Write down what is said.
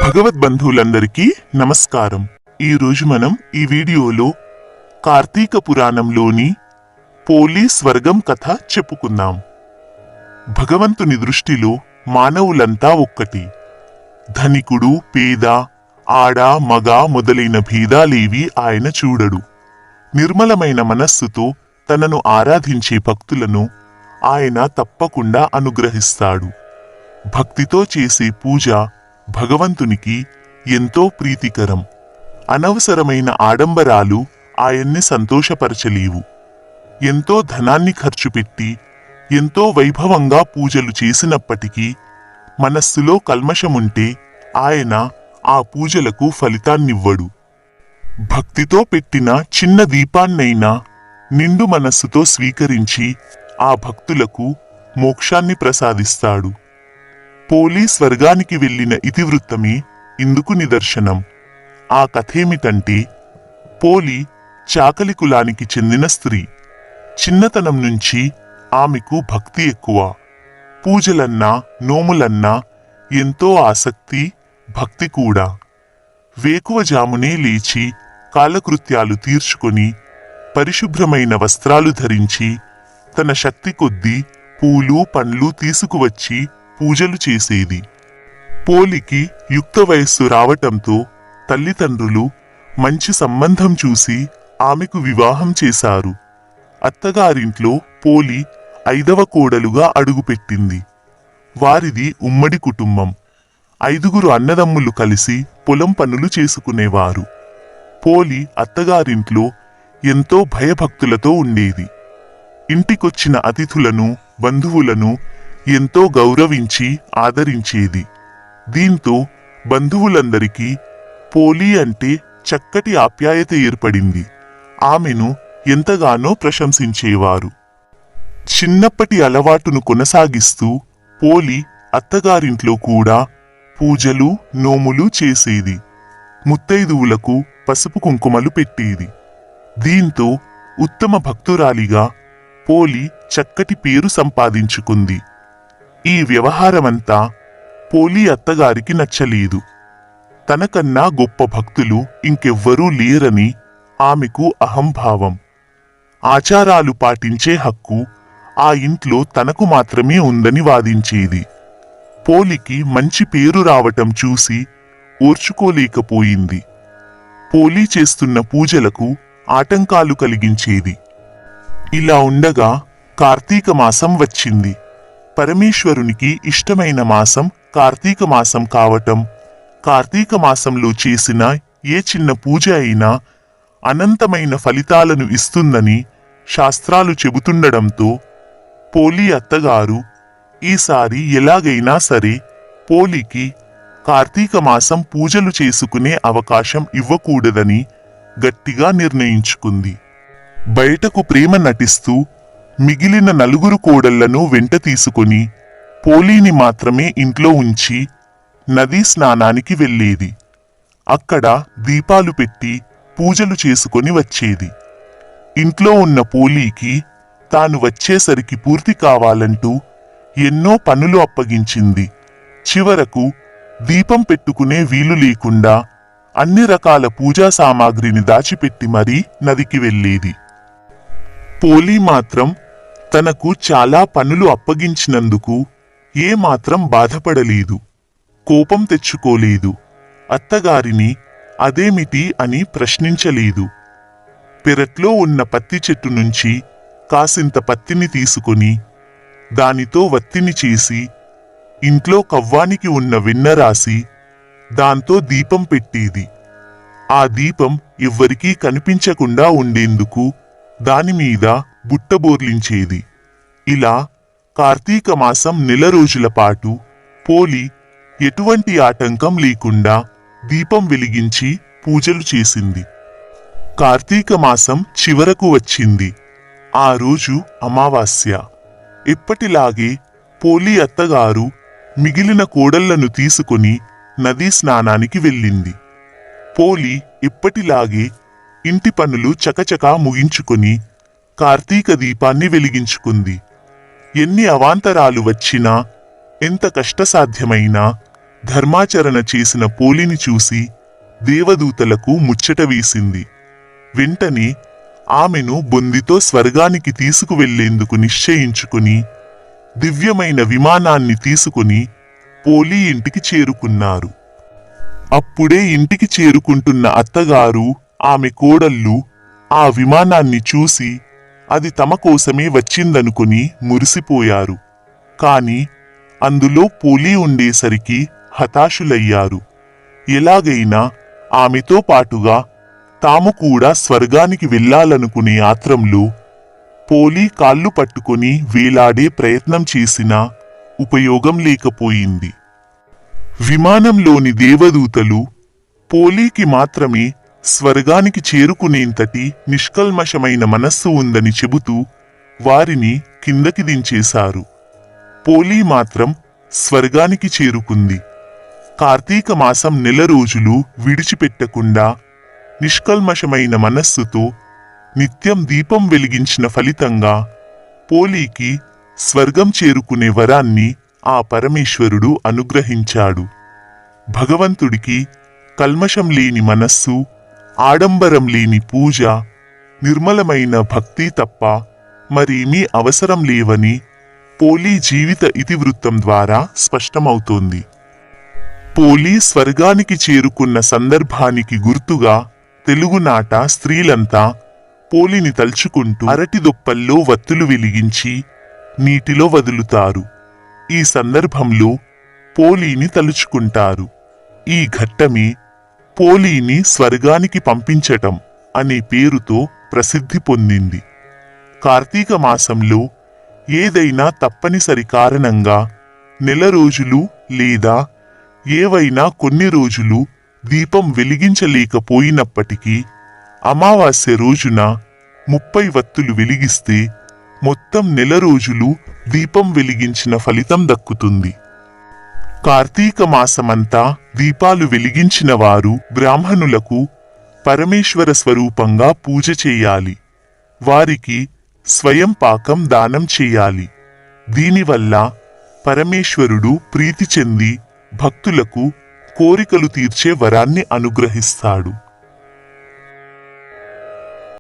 భగవద్బంధువులందరికీ నమస్కారం. ఈరోజు మనం ఈ వీడియోలో కార్తీక పురాణంలోని పోలి స్వర్గం కథ చెప్పుకుందాం. భగవంతుని దృష్టిలో మానవులంతా ఒక్కటి. ధనికుడు పేద, ఆడ మగ మొదలైన భేదాలేవి ఆయన చూడడు. నిర్మలమైన మనస్సుతో తనను ఆరాధించే భక్తులను ఆయన తప్పకుండా అనుగ్రహిస్తాడు. భక్తితో చేసే పూజ భగవంతునికి ఎంతో ప్రీతికరం. అనవసరమైన ఆడంబరాలు ఆయన్ని సంతోషపరచలేవు. ఎంతో ధనాన్ని ఖర్చు పెట్టి ఎంతో వైభవంగా పూజలు చేసినప్పటికీ మనస్సులో కల్మషముంటే ఆయన ఆ పూజలకు ఫలితాన్నివ్వడు. భక్తితో పెట్టిన చిన్న దీపాన్నైనా నిండు మనస్సుతో స్వీకరించి ఆ భక్తులకు మోక్షాన్ని ప్రసాదిస్తాడు. పోలి స్వర్గానికి వెళ్లిన ఇతివృత్తమే ఇందుకు నిదర్శనం. ఆ కథేమిటంటే, పోలి చాకలి కులానికి చెందిన స్త్రీ. చిన్నతనం నుంచి ఆమెకు భక్తి ఎక్కువ. పూజలన్నా నోములన్నా ఎంతో ఆసక్తి, భక్తి కూడా. వేకువజామునే లేచి కాలకృత్యాలు తీర్చుకొని పరిశుభ్రమైన వస్త్రాలు ధరించి తన శక్తి కొద్దీ పూలు పండ్లు తీసుకువచ్చి పూజలు చేసేది. పోలికి యుక్త వయస్సు రావటంతో తల్లిదండ్రులు మంచి సంబంధం చూసి ఆమెకు వివాహం చేశారు. అత్తగారింట్లో పోలి 5వ కోడలుగా అడుగుపెట్టింది. వారిది ఉమ్మడి కుటుంబం. 5గురు అన్నదమ్ములు కలిసి పొలం పనులు చేసుకునేవారు. పోలి అత్తగారింట్లో ఎంతో భయభక్తులతో ఉండేది. ఇంటికొచ్చిన అతిథులను బంధువులను ఎంతో గౌరవించి ఆదరించేది. దీంతో బంధువులందరికీ పోలి అంటే చక్కటి ఆప్యాయత ఏర్పడింది. ఆమెను ఎంతగానో ప్రశంసించేవారు. చిన్నప్పటి అలవాటును కొనసాగిస్తూ పోలి అత్తగారింట్లో కూడా పూజలు నోములు చేసేది. ముత్తైదువులకు పసుపు కుంకుమలు పెట్టేది. దీంతో ఉత్తమ భక్తురాలిగా పోలి చక్కటి పేరు సంపాదించుకుంది. ఈ వ్యవహారమంతా పోలి అత్తగారికి నచ్చలేదు. తనకన్నా గొప్ప భక్తులు ఇంకెవ్వరూ లేరని ఆమెకు అహంభావం. ఆచారాలు పాటించే హక్కు ఆ ఇంట్లో తనకు మాత్రమే ఉందని వాదించేది. పోలికి మంచి పేరు రావటం చూసి ఓర్చుకోలేకపోయింది. పోలి చేస్తున్న పూజలకు ఆటంకాలు కలిగించేది. ఇలా ఉండగా కార్తీక మాసం వచ్చింది. పరమేశ్వరునికి ఇష్టమైన మాసం కార్తీక మాసం కావటం, కార్తీక మాసంలో చేసిన ఏ చిన్న పూజ అయినా అనంతమైన ఫలితాలను ఇస్తుందని శాస్త్రాలు చెబుతుండడంతో పోలి అత్తగారు ఈసారి ఎలాగైనా సరే పోలికి కార్తీక మాసం పూజలు చేసుకునే అవకాశం ఇవ్వకూడదని గట్టిగా నిర్ణయించుకుంది. బయటకు ప్రేమ నటిస్తూ మిగిలిన 4 కోడళ్లను వెంట తీసుకుని పోలిని మాత్రమే ఇంట్లో ఉంచి నదీ స్నానానికి వెళ్ళేది. అక్కడ దీపాలు పెట్టి పూజలు చేసుకొని వచ్చేది. ఇంట్లో ఉన్న పోలికి తాను వచ్చేసరికి పూర్తి కావాలంటూ ఎన్నో పనులు అప్పగించింది. చివరకు దీపం పెట్టుకునే వీలు లేకుండా అన్ని రకాల పూజా సామాగ్రిని దాచిపెట్టి మరీ నదికి వెళ్ళేది. పోలి మాత్రం తనకు చాలా పనులు అప్పగించినందుకు ఏమాత్రం బాధపడలేదు, కోపం తెచ్చుకోలేదు. అత్తగారిని అదేమిటి అని ప్రశ్నించలేదు. పెరట్లో ఉన్న పత్తి చెట్టు నుంచి కాసింత పత్తిని తీసుకొని దానితో వత్తిని చేసి ఇంట్లో కవ్వానికి ఉన్న వెన్న రాసి దాంతో దీపం పెట్టేది. ఆ దీపం ఎవ్వరికీ కనిపించకుండా ఉండేందుకు దానిమీద బుట్టబోర్లించేది. ఇలా కార్తీక మాసం 1 రోజుల పాటు పోలి ఎటువంటి ఆటంకం లేకుండా దీపం వెలిగించి పూజలు చేసింది. కార్తీక మాసం చివరకు వచ్చింది. ఆ రోజు అమావాస్య. ఎప్పటిలాగే పోలి అత్తగారు మిగిలిన కోడళ్లను తీసుకొని నదీ స్నానానికి వెళ్ళింది. పోలి ఎప్పటిలాగే ఇంటి పనులు చకచకా ముగించుకొని కార్తీక దీపాన్ని వెలిగించుకుంది. ఎన్ని అవాంతరాలు వచ్చినా ఎంత కష్టసాధ్యమైనా ధర్మాచరణ చేసిన పోలిని చూసి దేవదూతలకు ముచ్చట వేసింది. వెంటనే ఆమెను బొందితో స్వర్గానికి తీసుకువెళ్లేందుకు నిశ్చయించుకుని దివ్యమైన విమానాన్ని తీసుకుని పోలి ఇంటికి చేరుకున్నారు. అప్పుడే ఇంటికి చేరుకుంటున్న అత్తగారు, ఆమె కోడళ్ళు ఆ విమానాన్ని చూసి అది తమ కోసమే వచ్చిందనుకుని మురిసిపోయారు. కాని అందులో పోలి ఉండేసరికి హతాశులయ్యారు. ఎలాగైనా ఆమెతో పాటుగా తాము కూడా స్వర్గానికి వెళ్లాలనుకునే ఆత్రంలో పోలి కాళ్ళు పట్టుకొని వేలాడే ప్రయత్నం చేసినా ఉపయోగం లేకపోయింది. విమానంలోని దేవదూతలు పోలీకి మాత్రమే స్వర్గానికి చేరుకునేంతటి నిష్కల్మషమైన మనస్సు ఉందని చెబుతూ వారిని కిందకి దించేశారు. పోలి మాత్రం స్వర్గానికి చేరుకుంది. కార్తీక మాసం నెల రోజులు విడిచిపెట్టకుండా నిష్కల్మషమైన మనస్సుతో నిత్యం దీపం వెలిగించిన ఫలితంగా పోలీకి స్వర్గం చేరుకునే వరాన్ని ఆ పరమేశ్వరుడు అనుగ్రహించాడు. భగవంతుడికి కల్మషం లేని మనస్సు, ఆడంబరం లేని పూజ, నిర్మలమైన భక్తి తప్ప మరేమీ అవసరం లేవని పోలి జీవిత ఇతివృత్తం ద్వారా స్పష్టమవుతోంది. పోలి స్వర్గానికి చేరుకున్న సందర్భానికి గుర్తుగా తెలుగునాట స్త్రీలంతా పోలిని తలుచుకుంటూ అరటిదొప్పల్లో వత్తులు వెలిగించి నీటిలో వదులుతారు. ఈ సందర్భంలో పోలిని తలుచుకుంటారు. ఈ ఘట్టమే పోలిని స్వర్గానికి పంపించటం అనే పేరుతో ప్రసిద్ధి పొందింది. కార్తీక మాసంలో ఏదైనా తప్పనిసరి కారణంగా నెల రోజులు లేదా ఏవైనా కొన్ని రోజులు దీపం వెలిగించలేకపోయినప్పటికీ అమావాస్య రోజున 30 వత్తులు వెలిగిస్తే మొత్తం నెల రోజులు దీపం వెలిగించిన ఫలితం దక్కుతుంది. కార్తీక మాసమంతా దీపాలు వెలిగించిన వారు బ్రాహ్మణులకు పరమేశ్వర స్వరూపంగా పూజ చేయాలి. వారికి స్వయం పాకం దానం చేయాలి. దీనివల్ల పరమేశ్వరుడు ప్రీతి చెంది భక్తులకు కోరికలు తీర్చే వరాన్ని అనుగ్రహిస్తాడు.